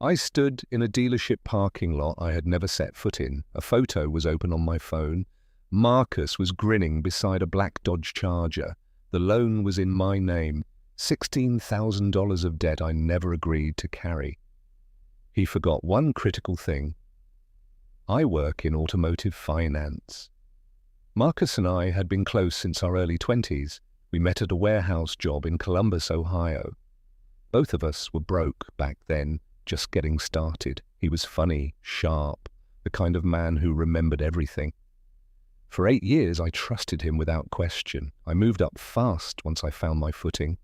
I stood in a dealership parking lot I had never set foot in. A photo was open on my phone. Marcus was grinning beside a black Dodge Charger. The loan was in my name, $16,000 of debt I never agreed to carry. He forgot one critical thing. I work in automotive finance. Marcus and I had been close since our early 20s. We met at a warehouse job in Columbus, Ohio. Both of us were broke back then, just getting started. He was funny, sharp, the kind of man who remembered everything. For 8 years, I trusted him without question. I moved up fast once I found my footing.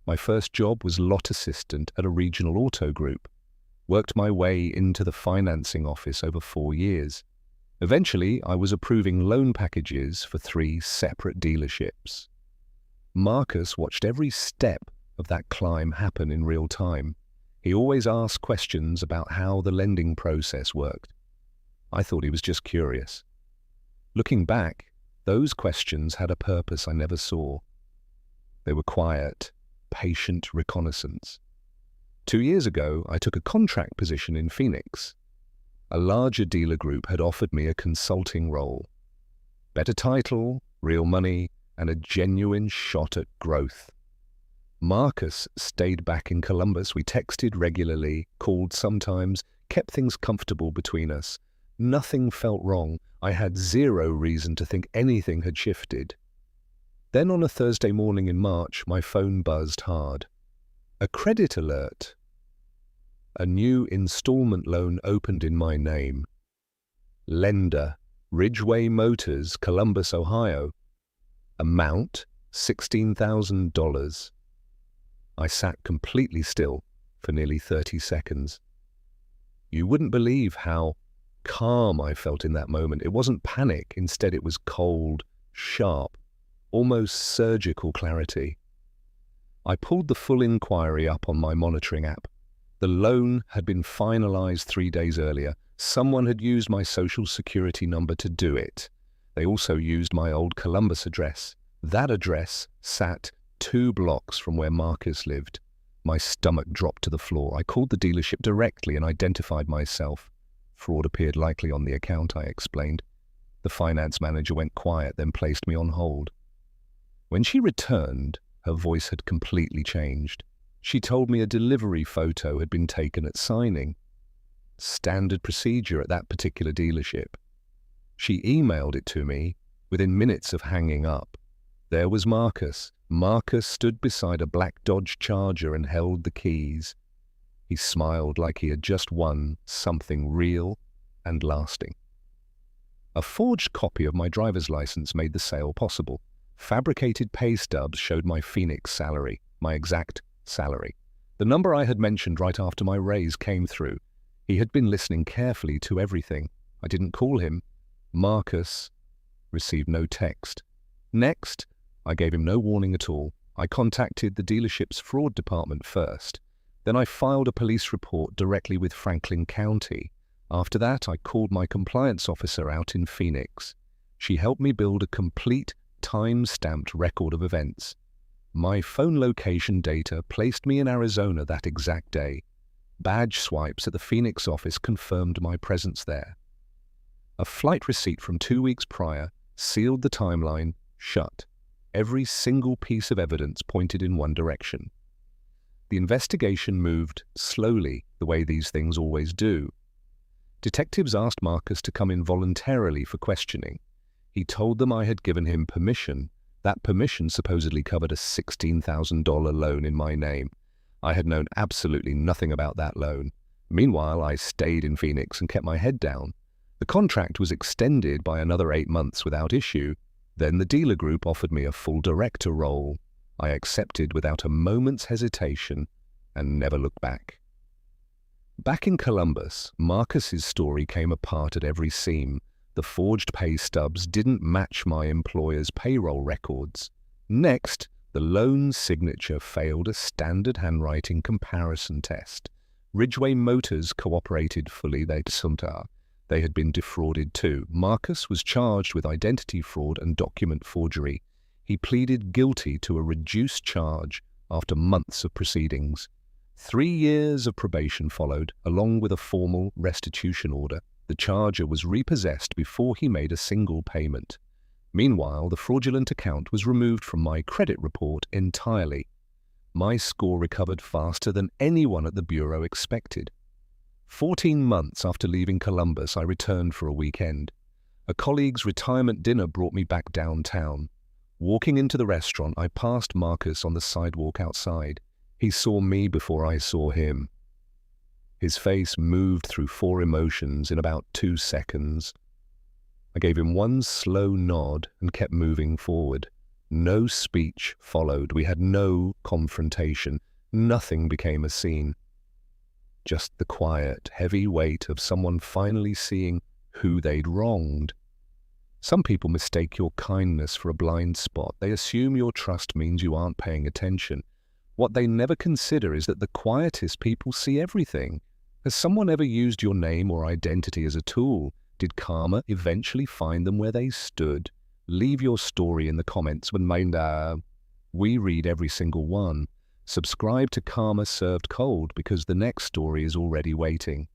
My first job was lot assistant at a regional auto group. Worked my way into the financing office over 4 years. Eventually, I was approving loan packages for 3 separate dealerships. Marcus watched every step of that climb happen in real time. He always asked questions about how the lending process worked. I thought he was just curious. Looking back, those questions had a purpose I never saw. They were quiet, patient reconnaissance. 2 years ago, I took a contract position in Phoenix. A larger dealer group had offered me a consulting role. Better title, real money, and a genuine shot at growth. Marcus stayed back in Columbus. We texted regularly, called sometimes, kept things comfortable between us. Nothing felt wrong. I had zero reason to think anything had shifted. Then on a Thursday morning in March, my phone buzzed hard. A credit alert. A new installment loan opened in my name. Lender, Ridgeway Motors, Columbus, Ohio. Amount, $16,000. I sat completely still for nearly 30 seconds. You wouldn't believe how calm I felt in that moment. It wasn't panic. Instead, it was cold, sharp, almost surgical clarity. I pulled the full inquiry up on my monitoring app. The loan had been finalized 3 days earlier. Someone had used my social security number to do it. They also used my old Columbus address. That address sat 2 blocks from where Marcus lived. My stomach dropped to the floor. I called the dealership directly and identified myself. Fraud appeared likely on the account, I explained. The finance manager went quiet, then placed me on hold. When she returned, her voice had completely changed. She told me a delivery photo had been taken at signing. Standard procedure at that particular dealership. She emailed it to me within minutes of hanging up. There was Marcus. Marcus stood beside a black Dodge Charger and held the keys. He smiled like he had just won something real and lasting. A forged copy of my driver's license made the sale possible. Fabricated pay stubs showed my Phoenix salary, my exact salary. The number I had mentioned right after my raise came through. He had been listening carefully to everything. I didn't call him. Marcus received no text. Next, I gave him no warning at all. I contacted the dealership's fraud department first. Then I filed a police report directly with Franklin County. After that, I called my compliance officer out in Phoenix. She helped me build a complete, time-stamped record of events. My phone location data placed me in Arizona that exact day. Badge swipes at the Phoenix office confirmed my presence there. A flight receipt from 2 weeks prior sealed the timeline shut. Every single piece of evidence pointed in one direction. The investigation moved slowly, the way these things always do. Detectives asked Marcus to come in voluntarily for questioning. He told them I had given him permission. That permission supposedly covered a $16,000 loan in my name. I had known absolutely nothing about that loan. Meanwhile, I stayed in Phoenix and kept my head down. The contract was extended by another 8 months without issue. Then the dealer group offered me a full director role. I accepted without a moment's hesitation and never looked back. Back in Columbus, Marcus's story came apart at every seam. The forged pay stubs didn't match my employer's payroll records. Next, the loan signature failed a standard handwriting comparison test. Ridgeway Motors cooperated fully. They had been defrauded too. Marcus was charged with identity fraud and document forgery. He pleaded guilty to a reduced charge after months of proceedings. 3 years of probation followed, along with a formal restitution order. The charger was repossessed before he made a single payment. Meanwhile, the fraudulent account was removed from my credit report entirely. My score recovered faster than anyone at the bureau expected. 14 months after leaving Columbus, I returned for a weekend. A colleague's retirement dinner brought me back downtown. Walking into the restaurant, I passed Marcus on the sidewalk outside. He saw me before I saw him. His face moved through 4 emotions in about 2 seconds. I gave him one slow nod and kept moving forward. No speech followed. We had no confrontation. Nothing became a scene. Just the quiet, heavy weight of someone finally seeing who they'd wronged. Some people mistake your kindness for a blind spot. They assume your trust means you aren't paying attention. What they never consider is that the quietest people see everything. Has someone ever used your name or identity as a tool? Did karma eventually find them where they stood? Leave your story in the comments. We read every single one. Subscribe to Karma Served Cold because the next story is already waiting.